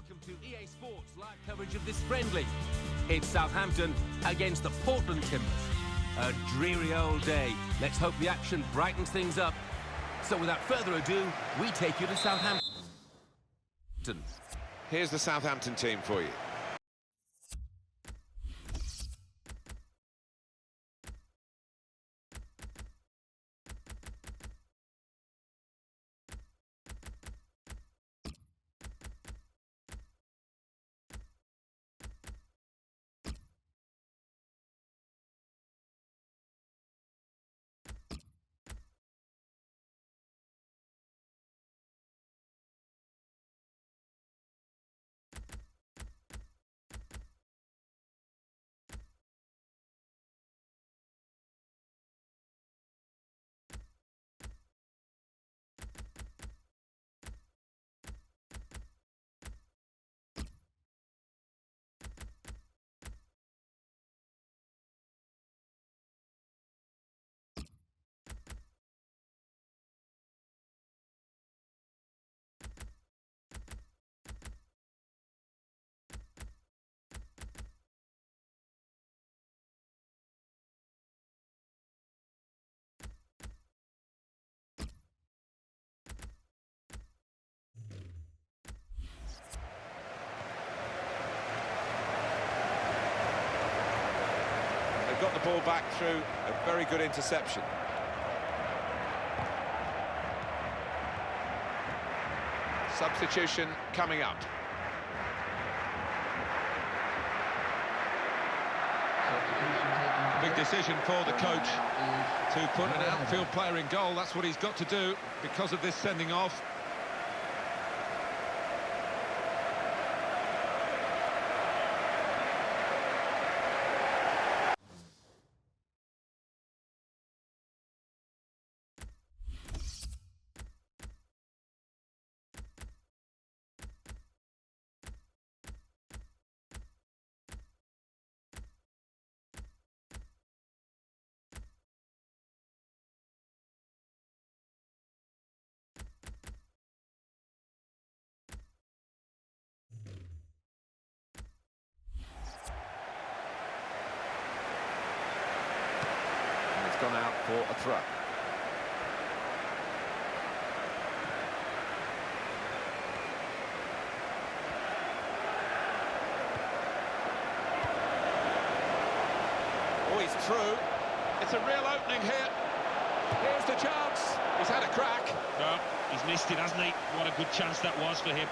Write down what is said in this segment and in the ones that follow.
Welcome to EA Sports live coverage of this friendly. It's Southampton against the Portland Timbers. A dreary old day. Let's hope the action brightens things up. So without further ado, we take you to Southampton. Here's the Southampton team for you. Got the ball back through a very good interception. Substitution coming up. Big decision for the coach to put an outfield player in goal. That's what he's got to do because of this sending off. Gone out for a throw. Oh, he's through. It's a real opening here. Here's the chance. He's had a crack. No, he's missed it, hasn't he? What a good chance that was for him.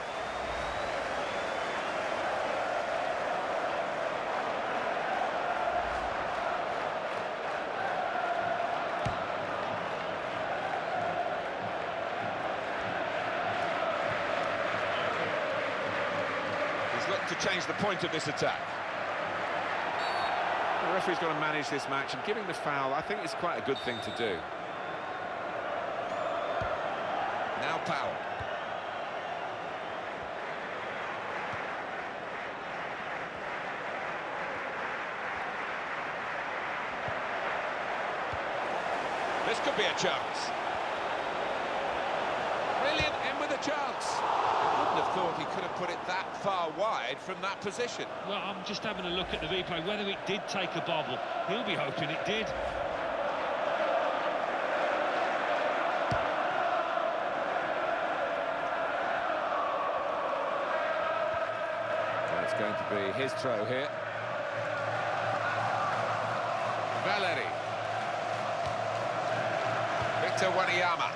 To change the point of this attack. The referee's got to manage this match, and giving the foul, I think, is quite a good thing to do. Now Powell. This could be a chance. Brilliant, in with a chance. Wouldn't have thought he could have put it that far wide from that position. Well, I'm just having a look at the replay. Whether it did take a bobble, he'll be hoping it did. So it's going to be his throw here. Valeri. Victor Wanyama.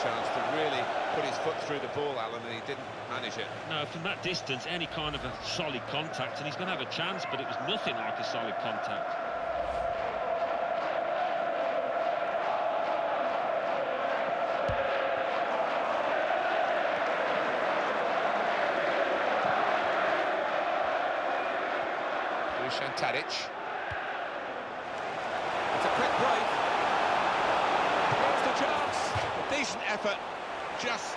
Chance to really put his foot through the ball, Alan, and he didn't manage it. No, from that distance, any kind of a solid contact, and he's going to have a chance, but it was nothing like a solid contact. Dusan Tadic. It's a quick break. Here's the chance. Decent effort, just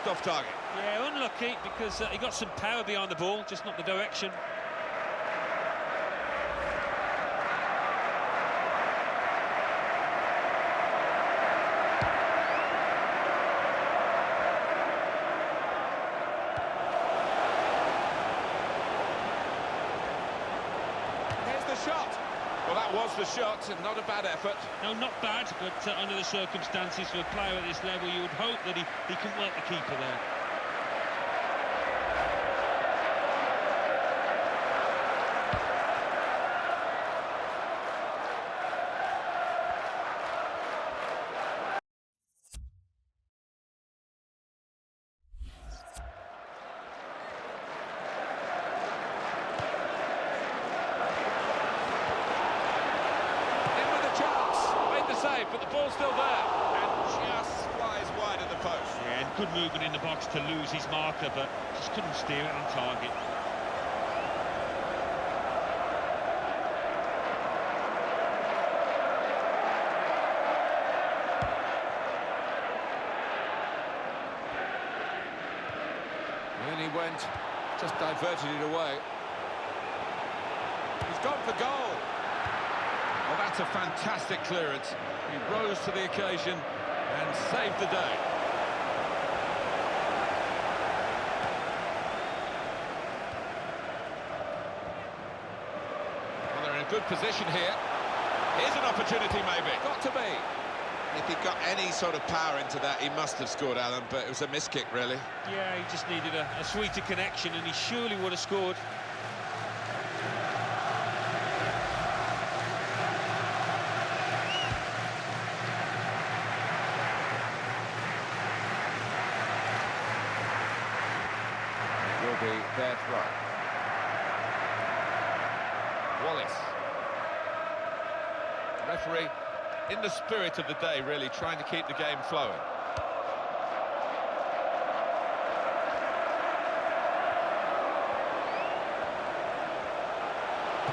off target. Yeah, unlucky because he got some power behind the ball, just not the direction. was the shot, and not a bad effort. No, not bad, but under the circumstances for a player at this level, you would hope that he can work the keeper there. But the ball's still there, and just flies wide of the post. Yeah, and good movement in the box to lose his marker, but just couldn't steer it on target. And he went, just diverted it away. He's gone for goal. Well, that's a fantastic clearance. He rose to the occasion and saved the day. Well, they're in a good position here. Here's an opportunity, maybe. Got to be. If he got any sort of power into that, he must have scored, Alan, but it was a miss kick, really. Yeah, he just needed a sweeter connection, and he surely would have scored. Will be their throw. Wallace. Referee, in the spirit of the day, really trying to keep the game flowing.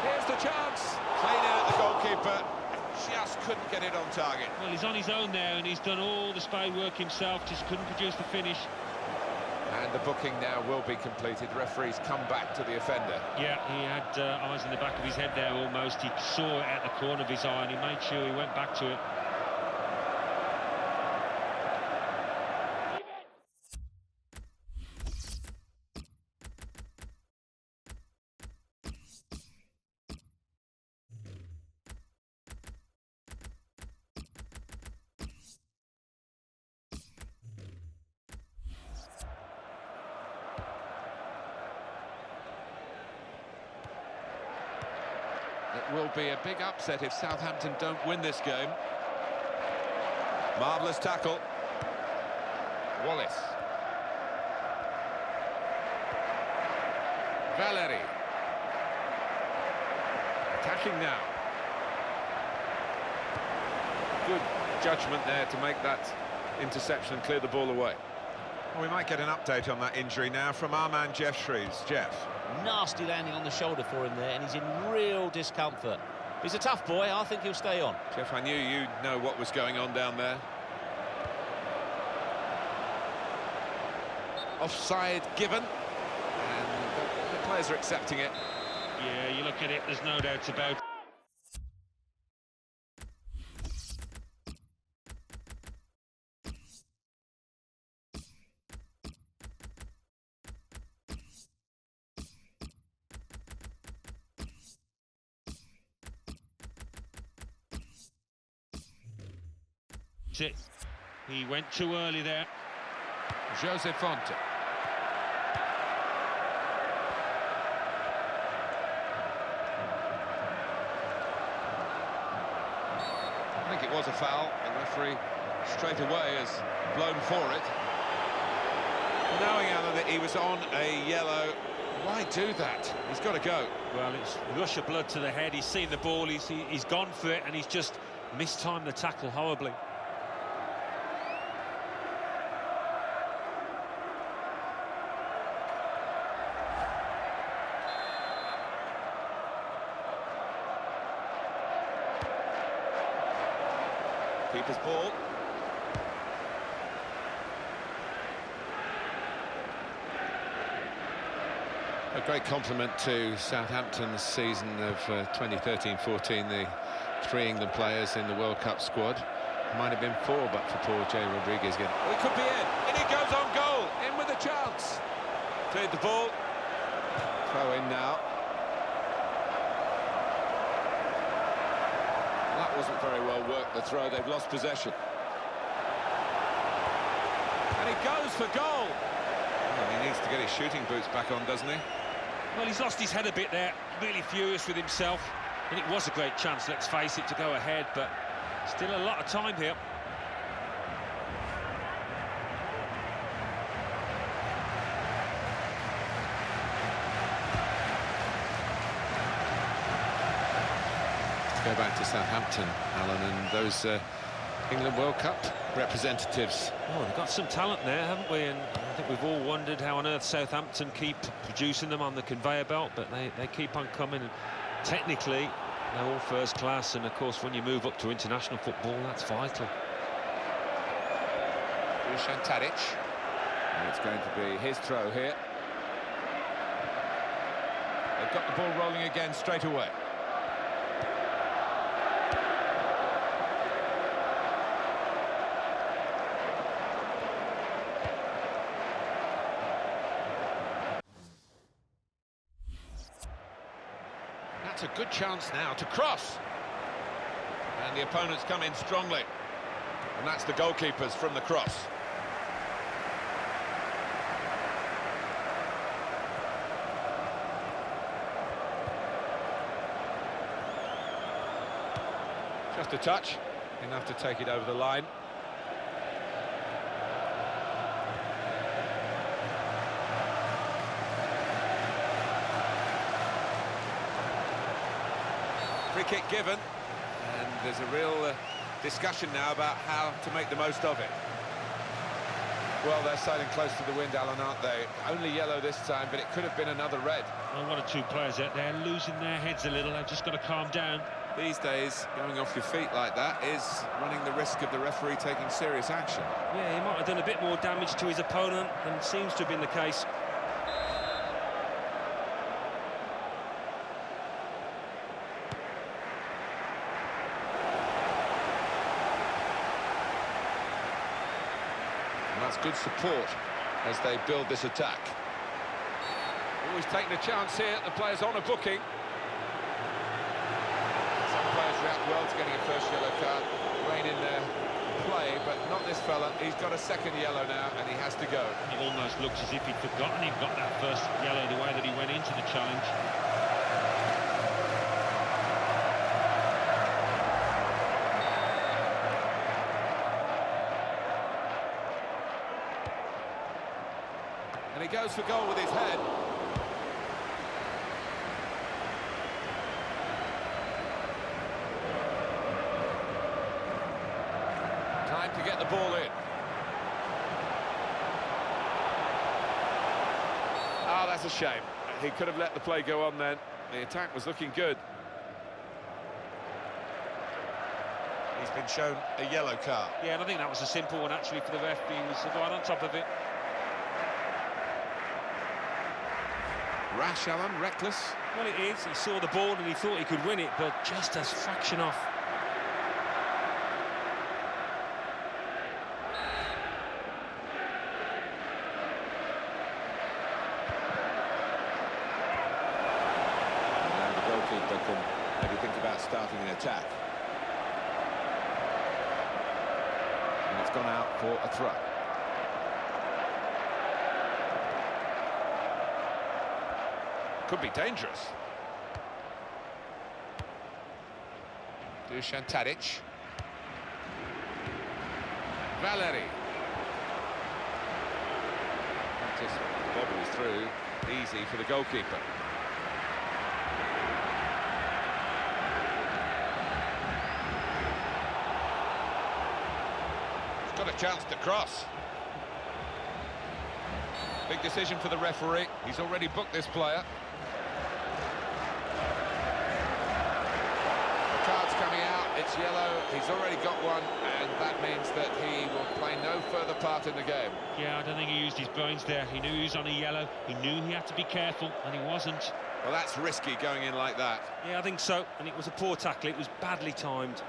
Here's the chance. Played in at the goalkeeper. Just couldn't get it on target. Well, he's on his own there, and he's done all the spade work himself, just couldn't produce the finish. And the booking now will be completed. Referee's come back to the offender. Yeah, he had eyes in the back of his head there almost. He saw it at the corner of his eye, and he made sure he went back to it. It will be a big upset if Southampton don't win this game. Marvellous tackle. Wallace. Valeri. Attacking now. Good judgment there to make that interception and clear the ball away. Well, we might get an update on that injury now from our man Jeff Shreves. Jeff. Nasty landing on the shoulder for him there, and he's in real discomfort. He's a tough boy. I think he'll stay on. Jeff, I knew you'd know what was going on down there. Offside given, and the players are accepting it. Yeah, you look at it, there's no doubt about it. He went too early there. Jose Fonte. I think it was a foul. The referee straight away has blown for it. Knowing, Alan, that he was on a yellow, why do that? He's got to go. Well, it's a rush of blood to the head. He's seen the ball, he's gone for it, and he's just mistimed the tackle horribly. Keeper's ball. A great compliment to Southampton's season of 2013-14, the 3 England players in the World Cup squad. Might have been 4, but for poor Jay Rodriguez. Well, he could be in, and he goes on goal, in with a chance. Cleared the ball. Throw in now. wasn't very well worked, the throw. They've lost possession. And he goes for goal. Well, he needs to get his shooting boots back on, doesn't he? Well, he's lost his head a bit there, really furious with himself. And it was a great chance, let's face it, to go ahead, but still a lot of time here. Go back to Southampton, Alan, and those England World Cup representatives. Oh, they've got some talent there, haven't we? And I think we've all wondered how on earth Southampton keep producing them on the conveyor belt, but they keep on coming. And technically, they're all first class, and of course, when you move up to international football, that's vital. Dusan Tadic. And it's going to be his throw here. They've got the ball rolling again straight away. That's a good chance now to cross. And the opponents come in strongly. And that's the goalkeepers from the cross. Just a touch, enough to take it over the line. Free kick given, and there's a real discussion now about how to make the most of it. Well, they're sailing close to the wind, Alan, aren't they? Only yellow this time, but it could have been another red. Well, one or two players out there losing their heads a little. They've just got to calm down. These days, going off your feet like that is running the risk of the referee taking serious action. Yeah, he might have done a bit more damage to his opponent than seems to have been the case. And that's good support as they build this attack. Always taking a chance here, the player's on a booking. Some players react well to getting a first yellow card, rein in their play, but not this fella. He's got a second yellow now, and he has to go. It almost looks as if he'd forgotten he'd got that first yellow the way that he went into the challenge. And he goes for goal with his head. Time to get the ball in. Oh, that's a shame. He could have let the play go on then. The attack was looking good. He's been shown a yellow card. Yeah, and I think that was a simple one, actually, for the ref. He was right on top of it. Rash, Alan, reckless. Well, it is. He saw the ball and he thought he could win it, but just a fraction off. And the goalkeeper can maybe think about starting an attack. And it's gone out for a throw. Could be dangerous. Dusan Tadic. Valeri. Just bobbles through. Easy for the goalkeeper. He's got a chance to cross. Big decision for the referee. He's already booked this player. The card's coming out. It's yellow. He's already got one, and that means that he will play no further part in the game. Yeah, I don't think he used his brains there. He knew he was on a yellow. He knew he had to be careful, and he wasn't. Well, that's risky going in like that. Yeah, I think so. And it was a poor tackle. It was badly timed.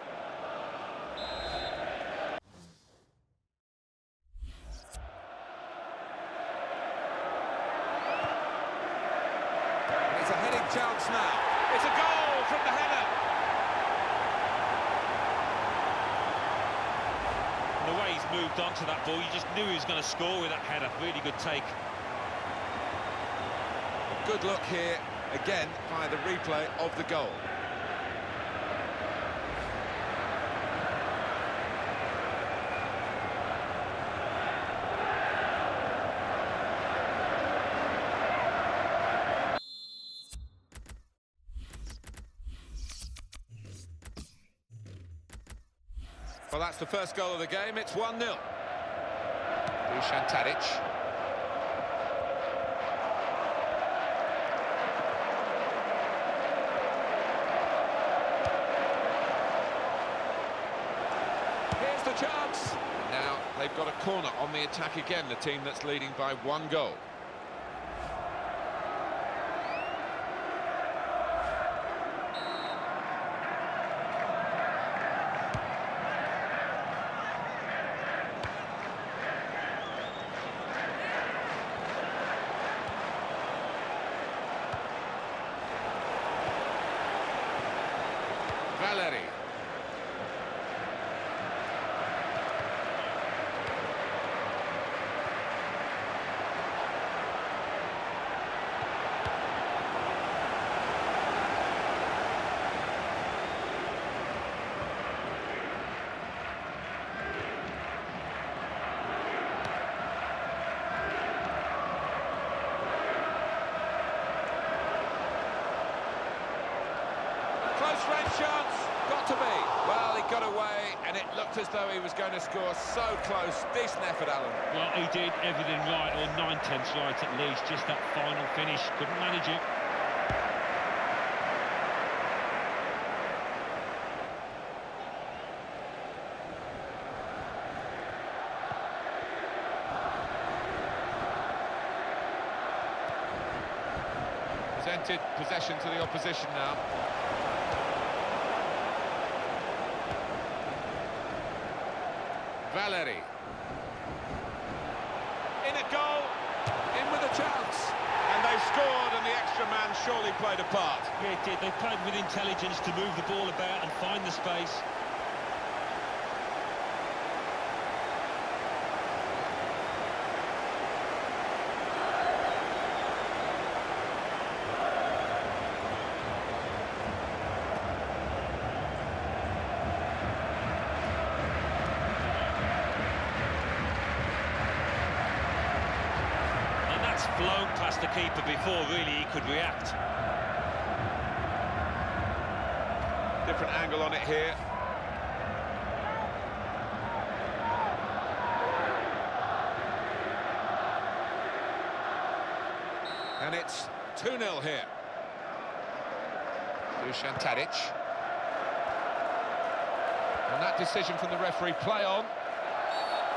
It's a heading chance now. It's a goal from the header. And the way he's moved on to that ball, you just knew he was going to score with that header. Really good take. Good look here, again, by the replay of the goal. Well, that's the first goal of the game. It's 1-0. Dusan Tadic. Here's the chance. Now they've got a corner on the attack again, the team that's leading by 1 goal. Valeri. Close range chance, got to be. Well, he got away, and it looked as though he was going to score. So close, decent effort, Alan. Well, he did everything right, or 9/10 right at least. Just that final finish, couldn't manage it. Presented possession to the opposition now. Valeri. In a goal, in with a chance. And they've scored, and the extra man surely played a part. Yeah, it did. They played with intelligence to move the ball about and find the space. Blown past the keeper before really he could react. Different angle on it here. And it's 2-0 here. Dusan Tadic. And that decision from the referee, play on.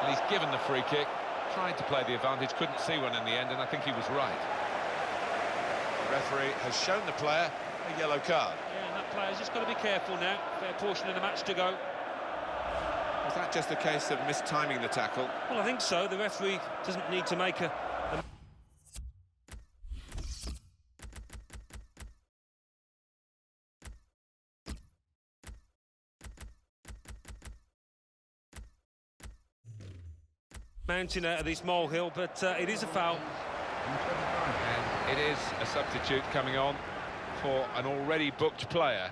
And he's given the free kick. Tried to play the advantage, couldn't see one in the end, and I think he was right. The referee has shown the player a yellow card. Yeah, and that player's just got to be careful now. Fair portion of the match to go. Was that just a case of mistiming the tackle? Well, I think so. The referee doesn't need to make a mountain out of this molehill, but it is a foul. And it is a substitute coming on for an already booked player.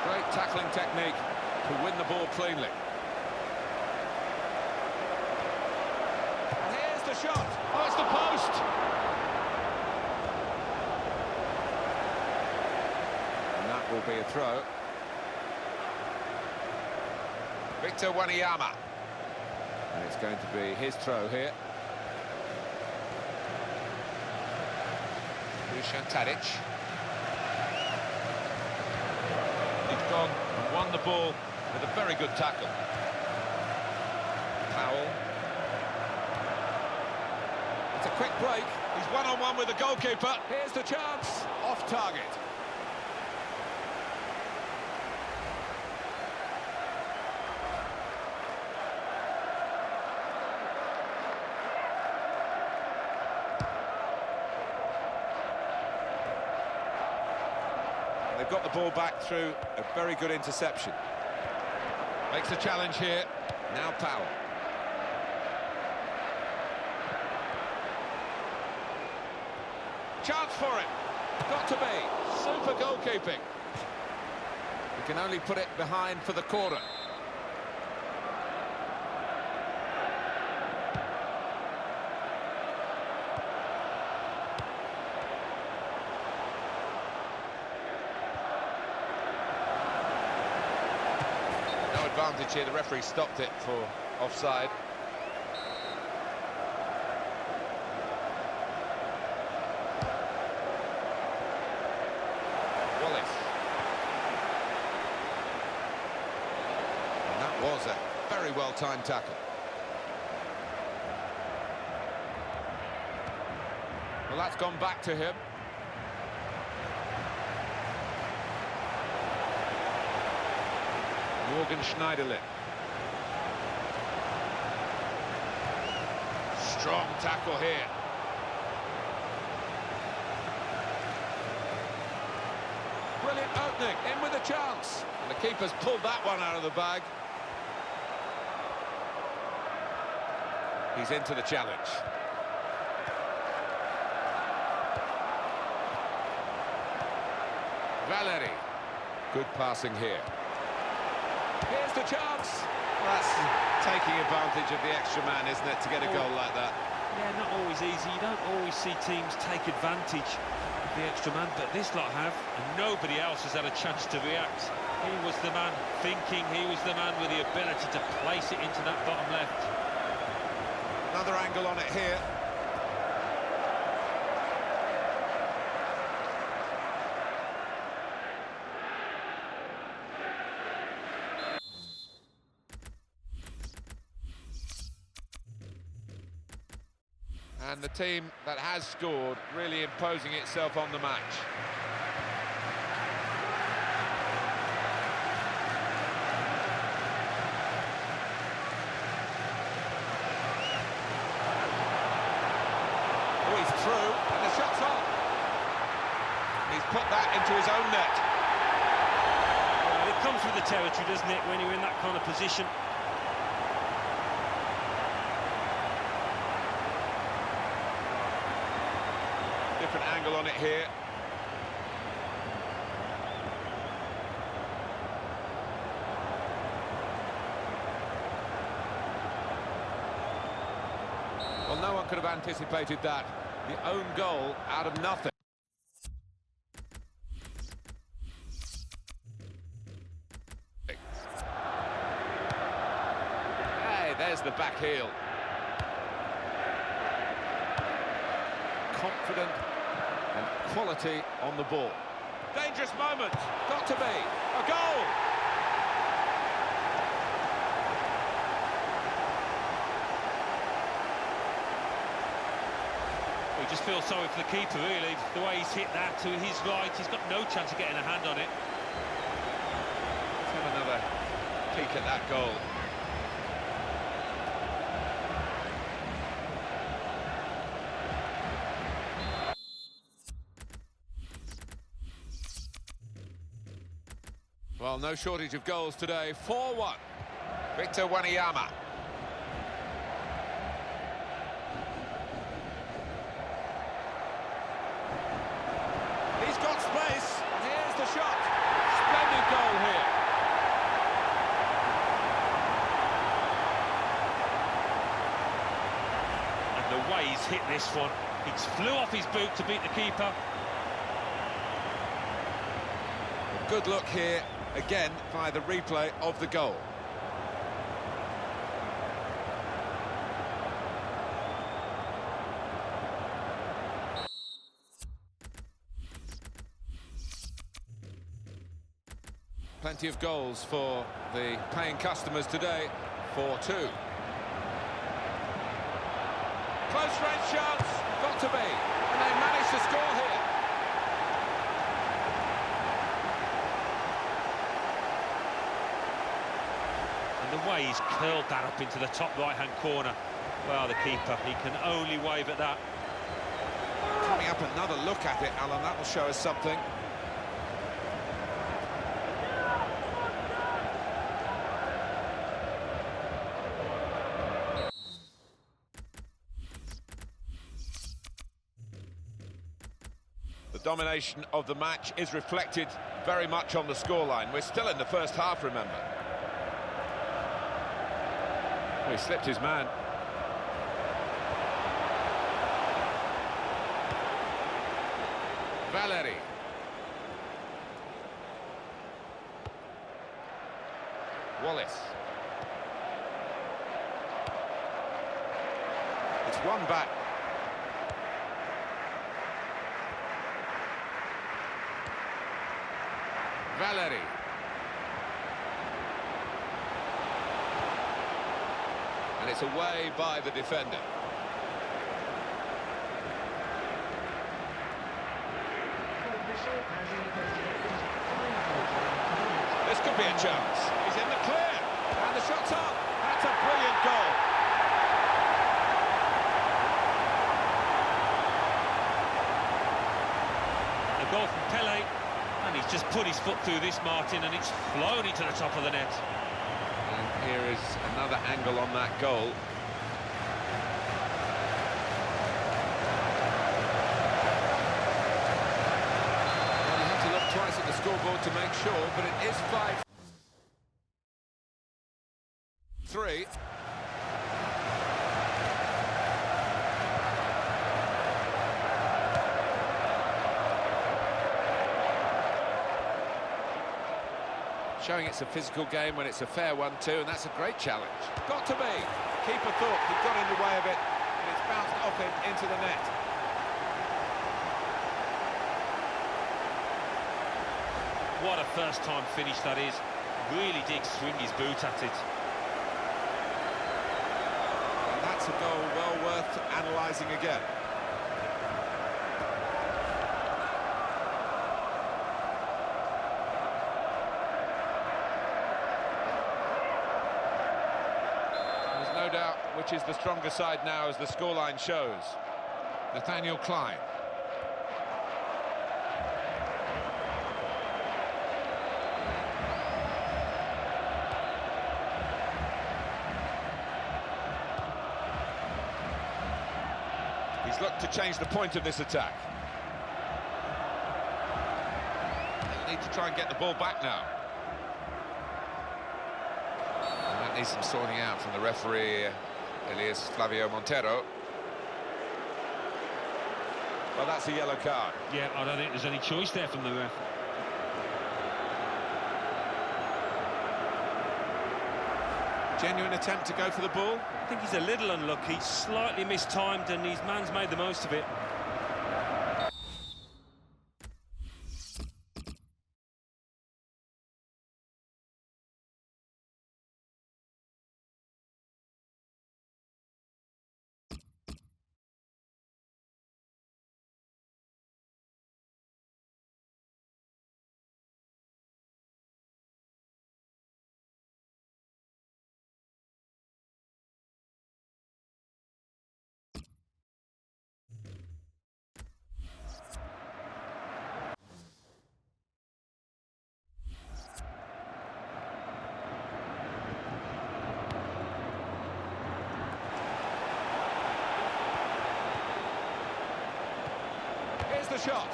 Great tackling technique to win the ball cleanly. And here's the shot. Oh, it's the post. Will be a throw. Victor Wanyama. And it's going to be his throw here. Dusan Tadic. He's gone and won the ball with a very good tackle. Powell. It's a quick break. He's one-on-one with the goalkeeper. Here's the chance. Off target. they've got the ball back through a very good interception. Makes the challenge here. Now Powell. Chance for it. Got to be. Super goalkeeping. He can only put it behind for the corner. No advantage here. The referee stopped it for offside. Was a very well-timed tackle. Well, that's gone back to him. Morgan Schneiderlin. Strong tackle here. Brilliant opening, in with a chance. And the keeper's pulled that one out of the bag. He's into the challenge. Valeri. Good passing here. Here's the chance. That's taking advantage of the extra man, isn't it, to get a goal like that? Yeah, not always easy. You don't always see teams take advantage of the extra man, but this lot have, and nobody else has had a chance to react. He was the man thinking, he was the man with the ability to place it into that bottom left. Another angle on it here. And the team that has scored really imposing itself on the match. Through, and the shot's on. He's put that into his own net. Well, it comes with the territory, doesn't it, when you're in that kind of position? Different angle on it here. Well, no one could have anticipated that. The own goal out of nothing. Hey, there's the back heel. Confident and quality on the ball. Dangerous moment. Got to be. A goal. We just feel sorry for the keeper, really. The way he's hit that to his right, he's got no chance of getting a hand on it. Let's have another peek at that goal. Well, no shortage of goals today. 4-1. Victor Wanyama. He's got space. Here's the shot. Splendid goal here. And the way he's hit this one, he flew off his boot to beat the keeper. A good look here, again, via the replay of the goal. Plenty of goals for the paying customers today. 4-2. Close range chance, got to be, and they managed to score here. And the way he's curled that up into the top right-hand corner. Well, the keeper, he can only wave at that. Coming up, another look at it, Alan, that will show us something. The domination of the match is reflected very much on the scoreline. We're still in the first half, remember. Oh, he slipped his man. Valeri. Wallace. It's one back. Valeri. And it's away by the defender. This could be a chance. He's in the clear. And the shot's up. That's a brilliant goal. A goal from Pele. And he's just put his foot through this, Martin, and it's flown into the top of the net. And here is another angle on that goal. Well, you have to look twice at the scoreboard to make sure, but it is 5-3. Showing it's a physical game when it's a fair one too, and that's a great challenge. Got to be. Keeper thought he got in the way of it, and it's bounced off him into the net. What a first-time finish that is. Really did swing his boot at it. And that's a goal well worth analysing again. No doubt which is the stronger side now, as the scoreline shows. Nathaniel Klein. He's looked to change the point of this attack. They'll need to try and get the ball back now. Needs some sorting out from the referee, Elias Flavio Montero. Well, that's a yellow card. Yeah, I don't think there's any choice there from the ref. Genuine attempt to go for the ball. I think he's a little unlucky, slightly mistimed, and his man's made the most of it. The shot.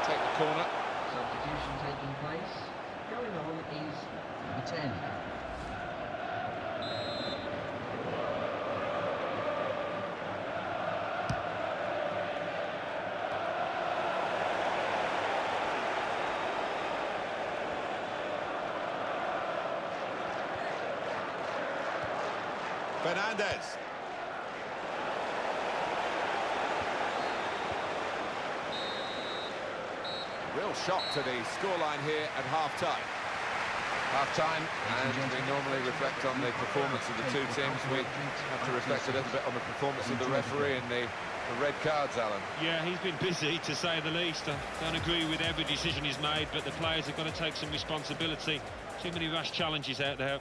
Take the corner. Substitution taking place. Going on is number 10. Fernandez. Real shock to the scoreline here at half-time. Half-time, and we normally reflect on the performance of the two teams. We have to reflect a little bit on the performance of the referee and the red cards, Alan. Yeah, he's been busy, to say the least. I don't agree with every decision he's made, but the players have got to take some responsibility. Too many rash challenges out there.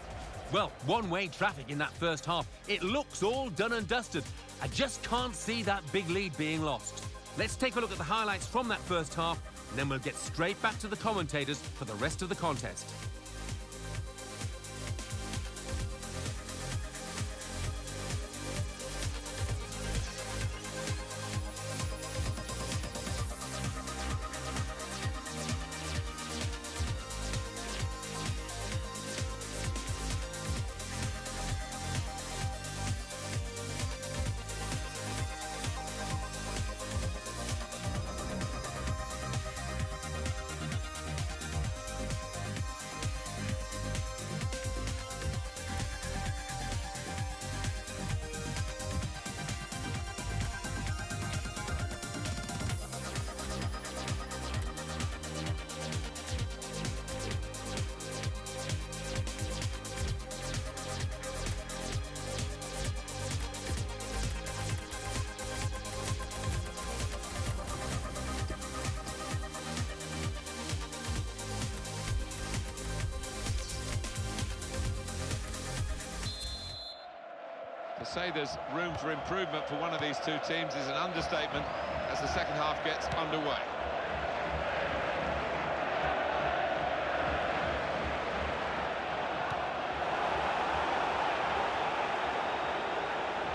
Well, one-way traffic in that first half. It looks all done and dusted. I just can't see that big lead being lost. Let's take a look at the highlights from that first half, and then we'll get straight back to the commentators for the rest of the contest. say there's room for improvement for one of these two teams is an understatement as the second half gets underway.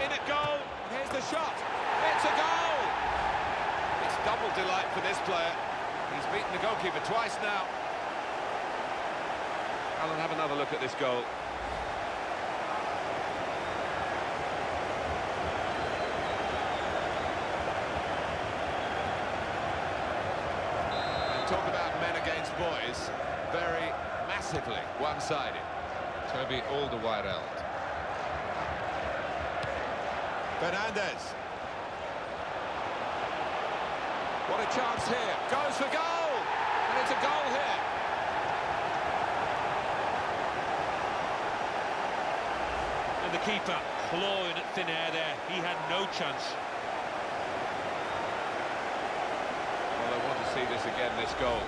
In at goal, here's the shot, it's a goal! It's double delight for this player. He's beaten the goalkeeper twice now. Alan, have another look at this goal. Talk about men against boys, very massively one-sided. Toby Alderweireld. Fernandez. What a chance here. Goes for goal! And it's a goal here. And the keeper clawing at thin air there. He had no chance. Well, I want to see this again, this goal.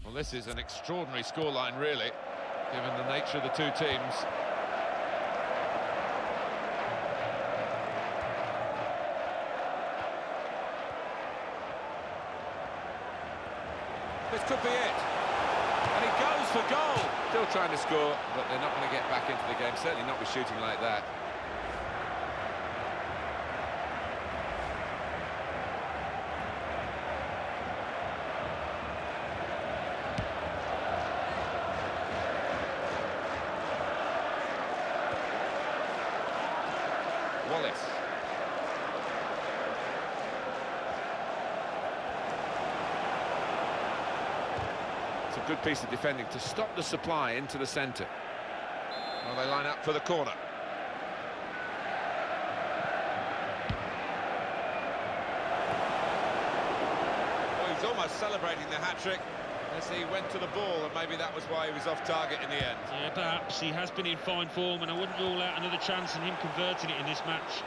Well, this is an extraordinary scoreline, really, given the nature of the two teams. This could be it. And he goes for goal. Still trying to score, but they're not going to get back into the game. Certainly not with shooting like that. Wallace. It's a good piece of defending to stop the supply into the centre. Well, they line up for the corner. Well, he's almost celebrating the hat-trick as he went to the ball, and maybe that was why he was off target in the end. Yeah, perhaps. He has been in fine form, and I wouldn't rule out another chance in him converting it in this match.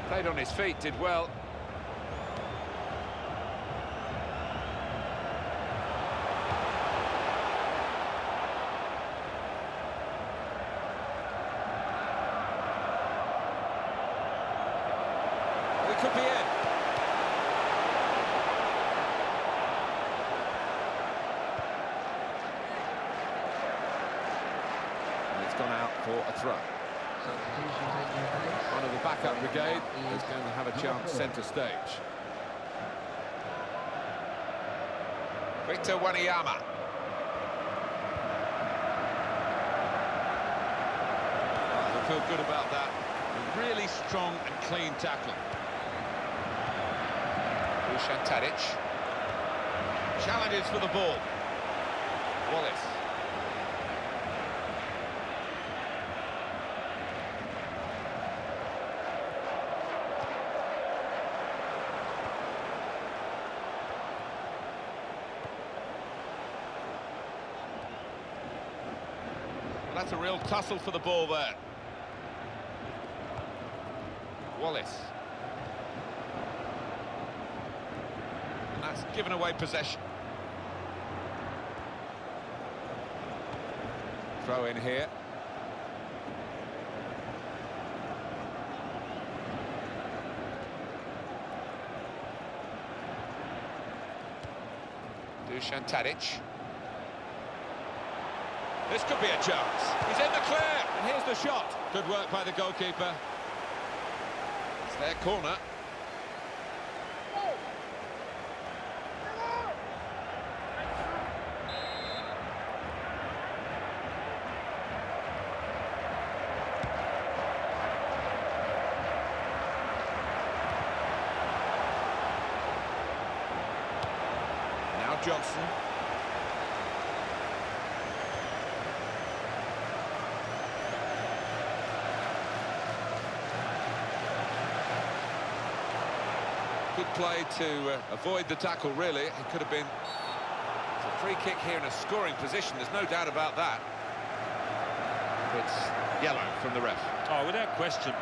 Played on his feet, did well. It could be in. And it's gone out for a throw. One of the backup brigade is going to have a chance centre stage. Victor Wanyama. I feel good about that. A really strong and clean tackle. Dusan Tadic. Challenges for the ball. Wallace. That's a real tussle for the ball there. Wallace. And that's given away possession. Throw in here. Dusan Tadic. This could be a chance. He's in the clear, and here's the shot. Good work by the goalkeeper. It's their corner. Now Johnson. Good play to avoid the tackle, really. It could have been... It's a free kick here in a scoring position, there's no doubt about that. It's yellow from the ref. Oh, without question.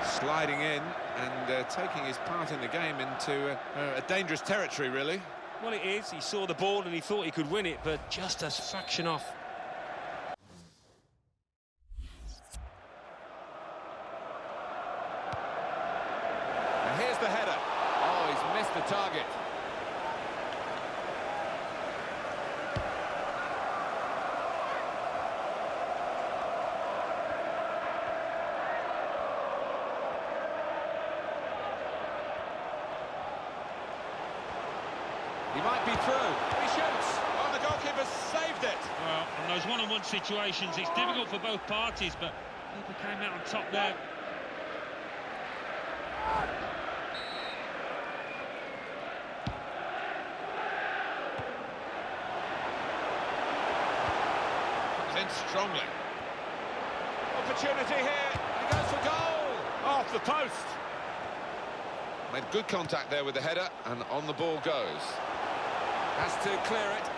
Sliding in and taking his part in the game into a dangerous territory, really. Well, it is. He saw the ball and he thought he could win it, but just a fraction off. And here's the header. Oh, he's missed the target. He might be through. He shoots. Oh, the goalkeeper saved it. Well, on those one-on-one situations, it's difficult for both parties, but he came out on top there. Comes in strongly. Opportunity here. He goes for goal. Off the post. Made good contact there with the header, and on the ball goes. Has to clear it.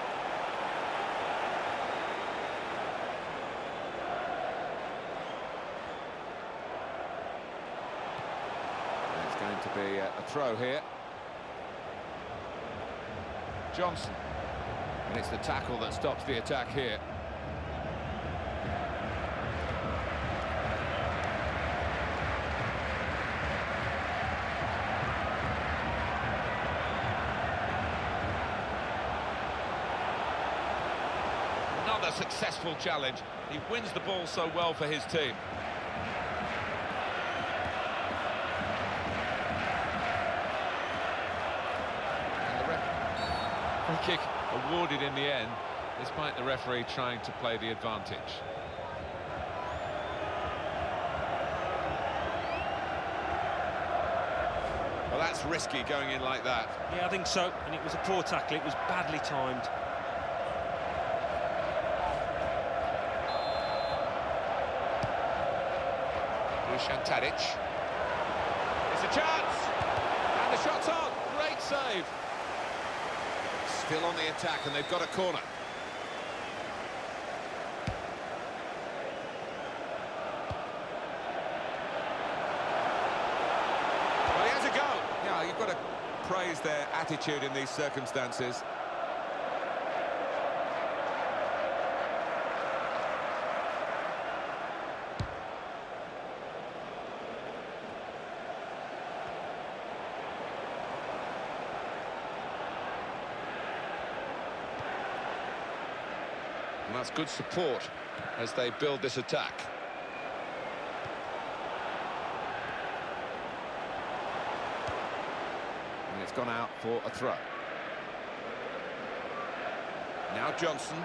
And it's going to be a throw here. Johnson. And it's the tackle that stops the attack here. Another successful challenge. He wins the ball so well for his team. And the free kick awarded in the end, despite the referee trying to play the advantage. Well, that's risky going in like that. Yeah, I think so. And it was a poor tackle. It was badly timed. Tadic. It's a chance! And the shot's on! Great save! Still on the attack, and they've got a corner. Well, he has a go! Yeah, you've got to praise their attitude in these circumstances. And that's good support as they build this attack. And it's gone out for a throw. Now Johnson.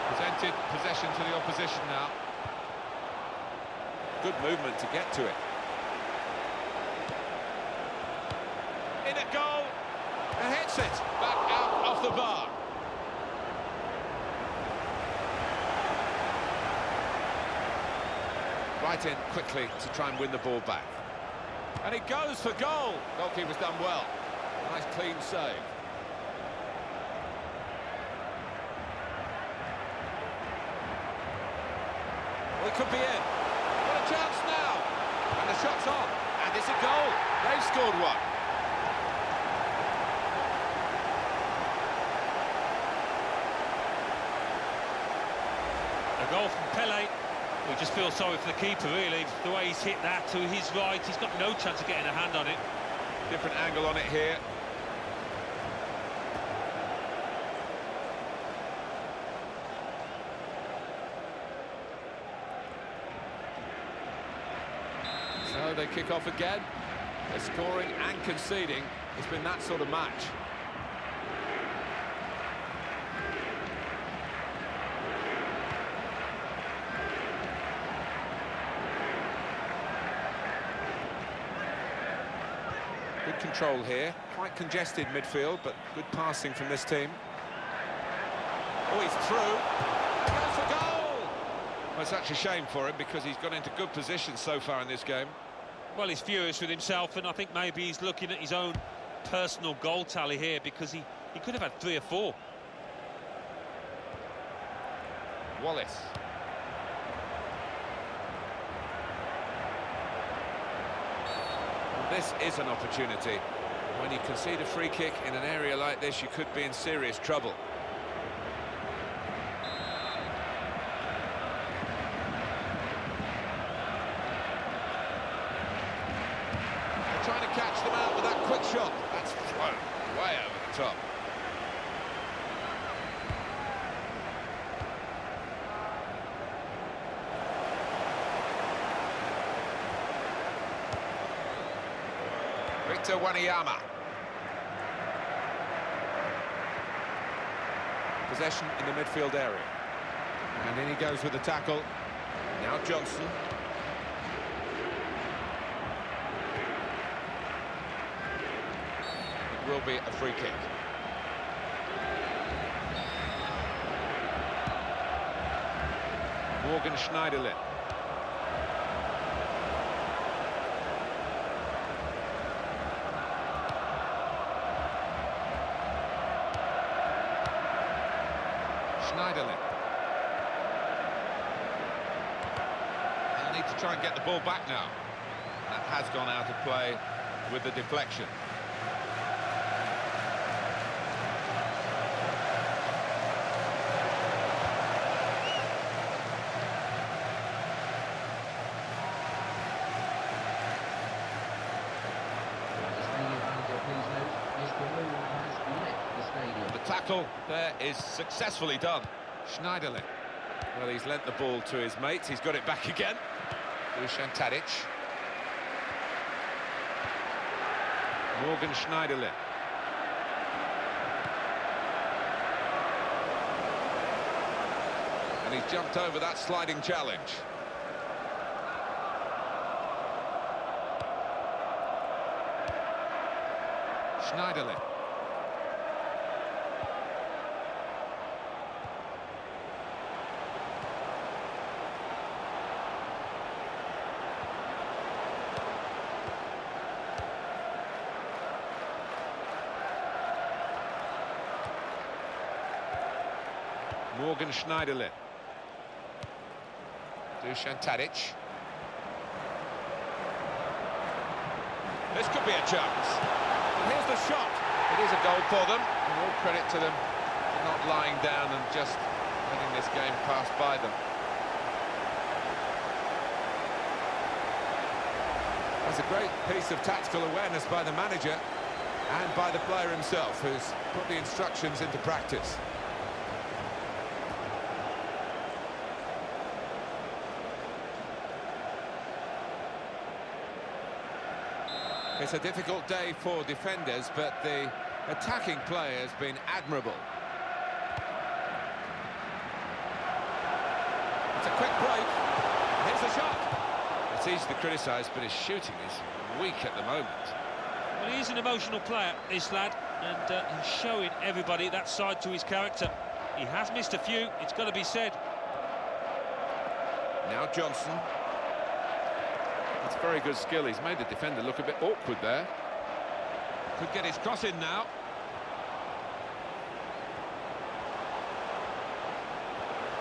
Presented possession to the opposition now. Good movement to get to it. In at goal, and hits it back out off the bar. Right in quickly to try and win the ball back. And it goes for goal. Goalkeeper's done well. Nice clean save. Well, it could be in. What a chance now. And the shot's on. And it's a goal. They've scored one. A goal from Pele. We just feel sorry for the keeper, really. The way he's hit that to his right, he's got no chance of getting a hand on it. Different angle on it here. So they kick off again. They're scoring and conceding. It's been that sort of match. Good control here. Quite congested midfield, but good passing from this team. Oh, he's through. Goes for goal! Well, it's such a shame for him because he's got into good position so far in this game. Well, he's furious with himself, and I think maybe he's looking at his own personal goal tally here, because he could have had 3 or 4. Wallace. This is an opportunity. When you concede a free kick in an area like this, you could be in serious trouble. Trying to catch them out with that quick shot. That's thrown way over the top. Victor Wanyama. Possession in the midfield area. And in he goes with the tackle. Now Johnson. Will be a free kick. Morgan Schneiderlin. Schneiderlin. They'll need to try and get the ball back now. That has gone out of play with the deflection. Tackle there is successfully done. Schneiderlin. Well, he's lent the ball to his mates. He's got it back again. Dusan Tadic. Morgan Schneiderlin. And he's jumped over that sliding challenge. Schneiderlin. Morgan Schneiderlin. Dusan Tadic. This could be a chance. And here's the shot. It is a goal for them. And all credit to them for not lying down and just letting this game pass by them. That's a great piece of tactical awareness by the manager and by the player himself, who's put the instructions into practice. It's a difficult day for defenders, but the attacking play has been admirable. It's a quick break. Here's the shot. It's easy to criticise, but his shooting is weak at the moment. Well, he's an emotional player, this lad, and he's showing everybody that side to his character. He has missed a few, it's got to be said. Now Johnson. It's very good skill. He's made the defender look a bit awkward there. Could get his cross in now.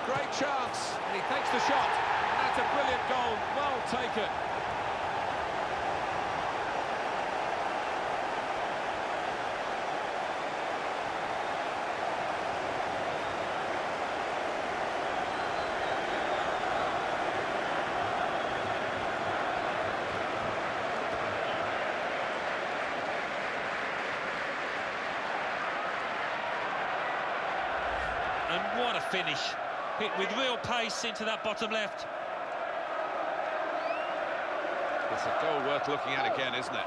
Great chance, and he takes the shot. And that's a brilliant goal, well taken. And what a finish. Hit with real pace into that bottom left. It's a goal worth looking at again, isn't it?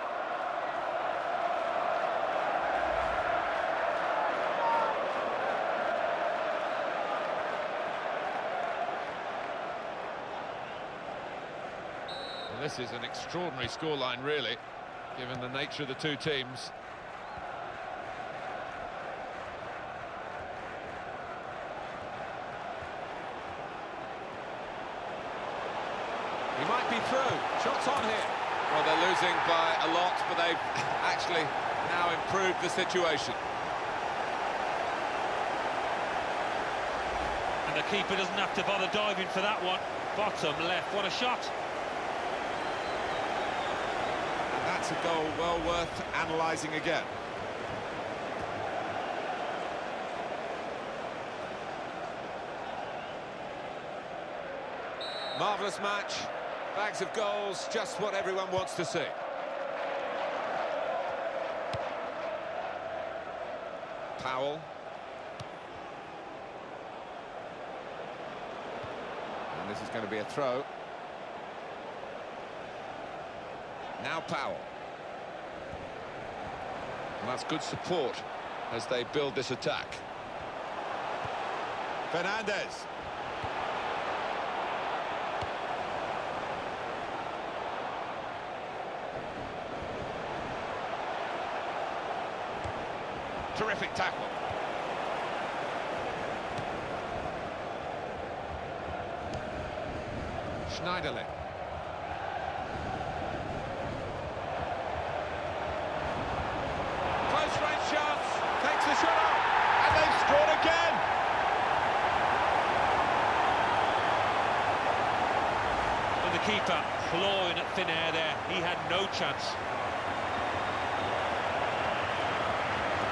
Well, this is an extraordinary scoreline, really, given the nature of the two teams. He might be through. Shots on here. Well, they're losing by a lot, but they've actually now improved the situation. And the keeper doesn't have to bother diving for that one. Bottom left, what a shot. And that's a goal well worth analysing again. Marvellous match, bags of goals, just what everyone wants to see. Powell. And this is going to be a throw. Now Powell. And that's good support as they build this attack. Fernandez. Terrific tackle. Schneiderlin. Close range chance. Takes the shot off. And they've scored again. And the keeper clawing at thin air there. He had no chance.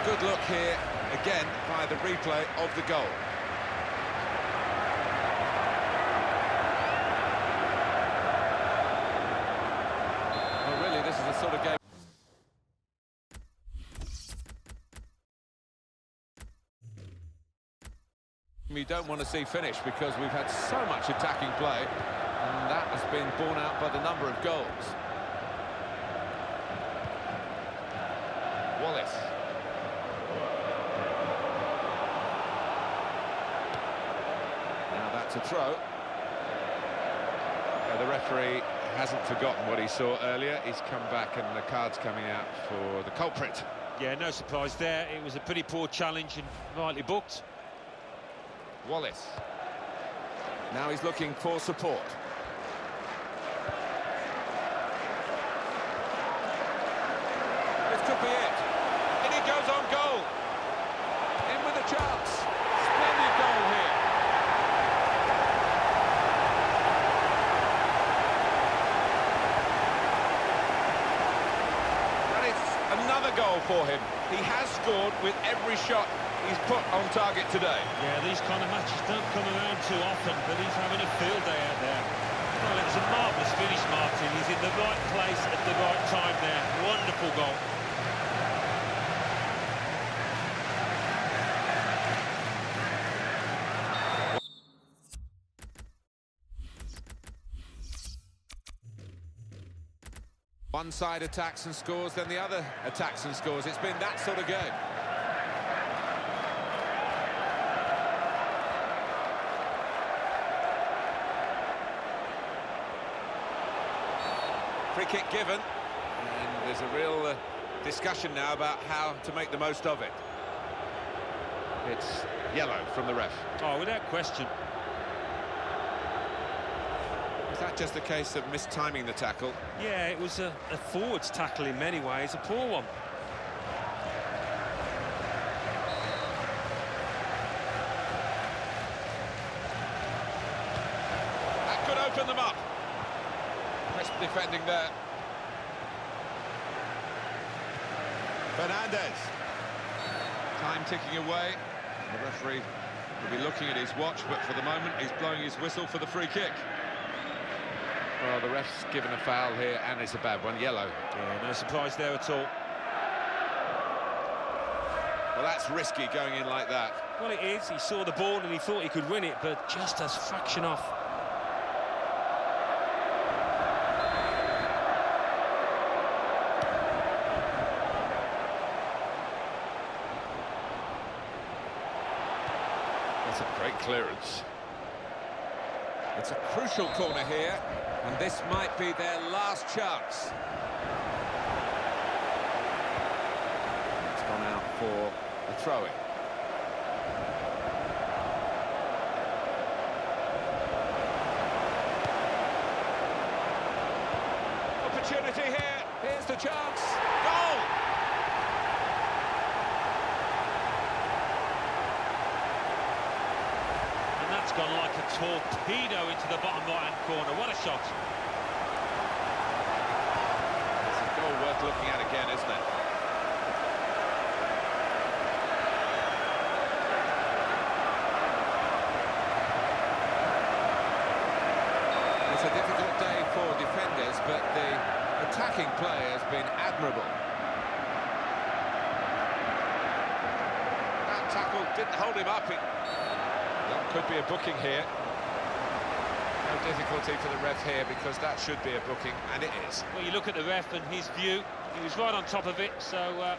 Good look here, again, by the replay of the goal. Well, really, this is the sort of game... you don't want to see finish because we've had so much attacking play, and that has been borne out by the number of goals. Wallace. To throw. The referee hasn't forgotten what he saw earlier. He's come back and the card's coming out for the culprit. Yeah, no surprise there. It was a pretty poor challenge and rightly booked. Wallace. Now he's looking for support. This could be it. And he goes on goal. In with a chance. Splendid goal here. Another goal for him. He has scored with every shot he's put on target today. Yeah, these kind of matches don't come around too often, but he's having a field day out there. Well, it was a marvellous finish, Martin. He's in the right place at the right time there. Wonderful goal. One side attacks and scores, then the other attacks and scores. It's been that sort of game. Free kick given. And there's a real discussion now about how to make the most of it. It's yellow from the ref. Oh, without question. Is that just a case of mistiming the tackle? Yeah, it was a forwards tackle in many ways, a poor one. That could open them up. Crisp defending there. Fernandez. Time ticking away. The referee will be looking at his watch, but for the moment he's blowing his whistle for the free kick. Well, the ref's given a foul here, and it's a bad one, yellow. Yeah, no surprise there at all. Well, that's risky going in like that. Well, it is. He saw the ball and he thought he could win it, but just a fraction off. That's a great clearance. It's a crucial corner here, and this might be their last chance. It's gone out for a throw-in. opportunity here. Here's the chance. Goal! And that's gone like a torpedo into the bottom right-hand corner. What a shot. It's a goal worth looking at again, isn't it? It's a difficult day for defenders, but the attacking play has been admirable. That tackle didn't hold him up. That could be a booking here. No difficulty for the ref here, because that should be a booking, and it is. Well, you look at the ref and his view. He was right on top of it, so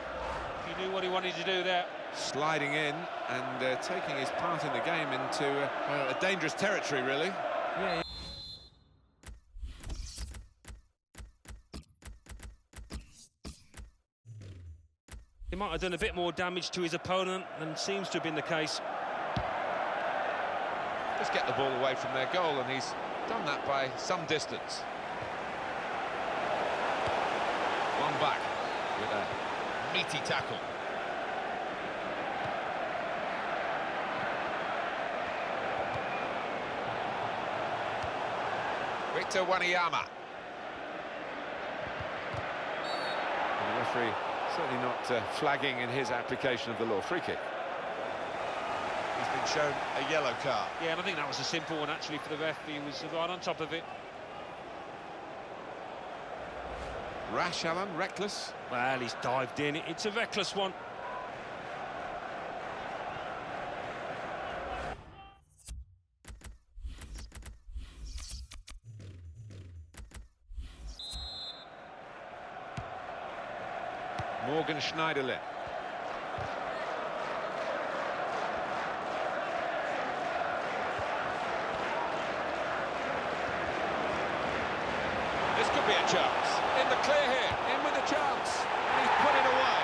he knew what he wanted to do there. Sliding in and taking his part in the game into a dangerous territory, really. Yeah. He might have done a bit more damage to his opponent than seems to have been the case. Just get the ball away from their goal, and he's done that by some distance. One back with a meaty tackle. Victor Wanyama. And the referee certainly not flagging in his application of the law. Free kick. He's been shown a yellow card. Yeah, and I think that was a simple one, actually, for the ref. He was right on top of it. Rash, Alan, reckless. Well, he's dived in. It's a reckless one. Morgan Schneiderlin. This could be a chance. In the clear here, in with a chance. And he's put it away.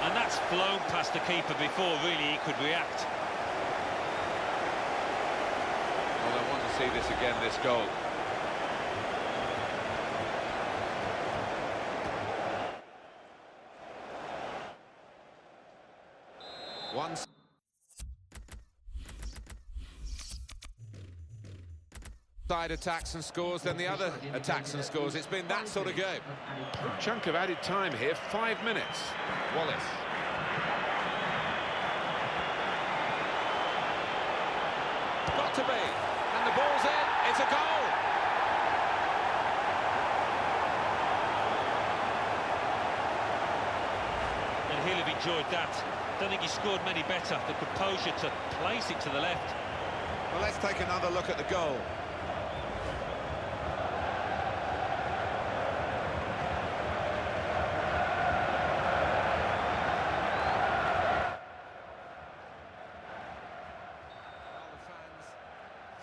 And that's flown past the keeper before, really, he could react. Well, I want to see this again, this goal. One side attacks and scores, then the other attacks and scores. It's been that sort of game. Good chunk of added time here, 5 minutes. Wallace. Got to be. And the ball's in. It's a goal. And he'll have enjoyed that. Don't think he scored many better. The composure to place it to the left. Well, let's take another look at the goal.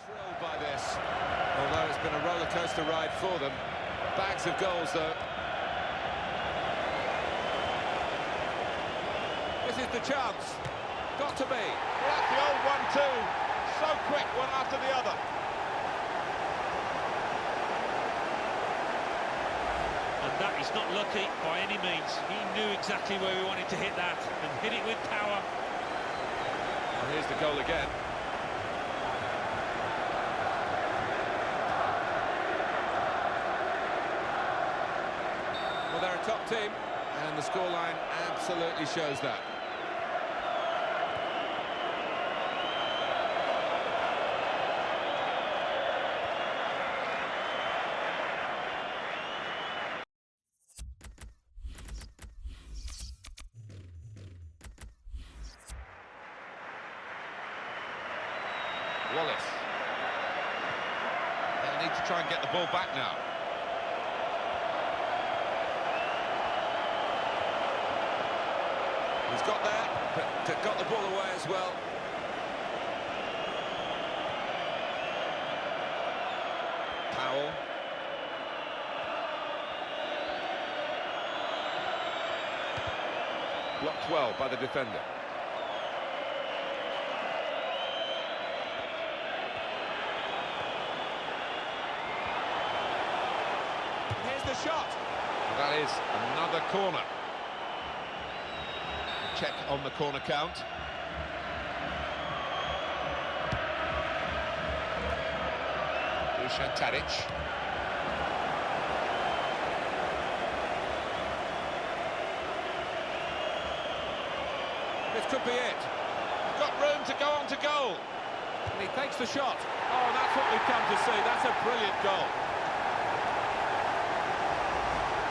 Thrilled by this, although it's been a roller coaster ride for them. Bags of goals, though. This is the chance. Got to be. Well, that's the old 1-2. So quick, one after the other. And that is not lucky by any means. He knew exactly where he wanted to hit that and hit it with power. Well, here's the goal again. Well, they're a top team, and the scoreline absolutely shows that. Wallace. They'll need to try and get the ball back now. He's got there, but got the ball away as well. Powell. Blocked well by the defender. a shot. That is another corner. Check on the corner count. Dusan Tadic. This could be it. Got room to go on to goal. And he takes the shot. Oh, that's what we've come to see. That's a brilliant goal.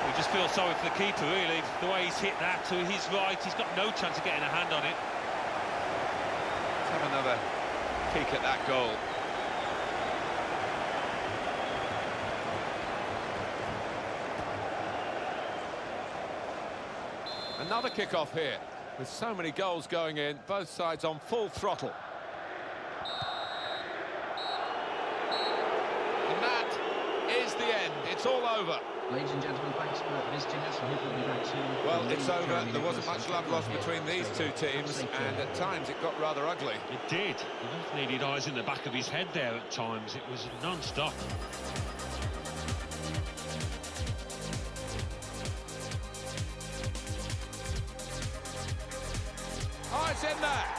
We just feel sorry for the keeper, really. The way he's hit that to his right, he's got no chance of getting a hand on it. Let's have another peek at that goal. Another kick-off here, with so many goals going in, both sides on full throttle. And that is the end. It's all over. Ladies and gentlemen, thanks for visiting us. I hope you'll be back soon. Well, it's over. There wasn't much love lost between these two teams, and at times it got rather ugly. It did. He both needed eyes in the back of his head there at times. It was non-stop. Oh, it's in there.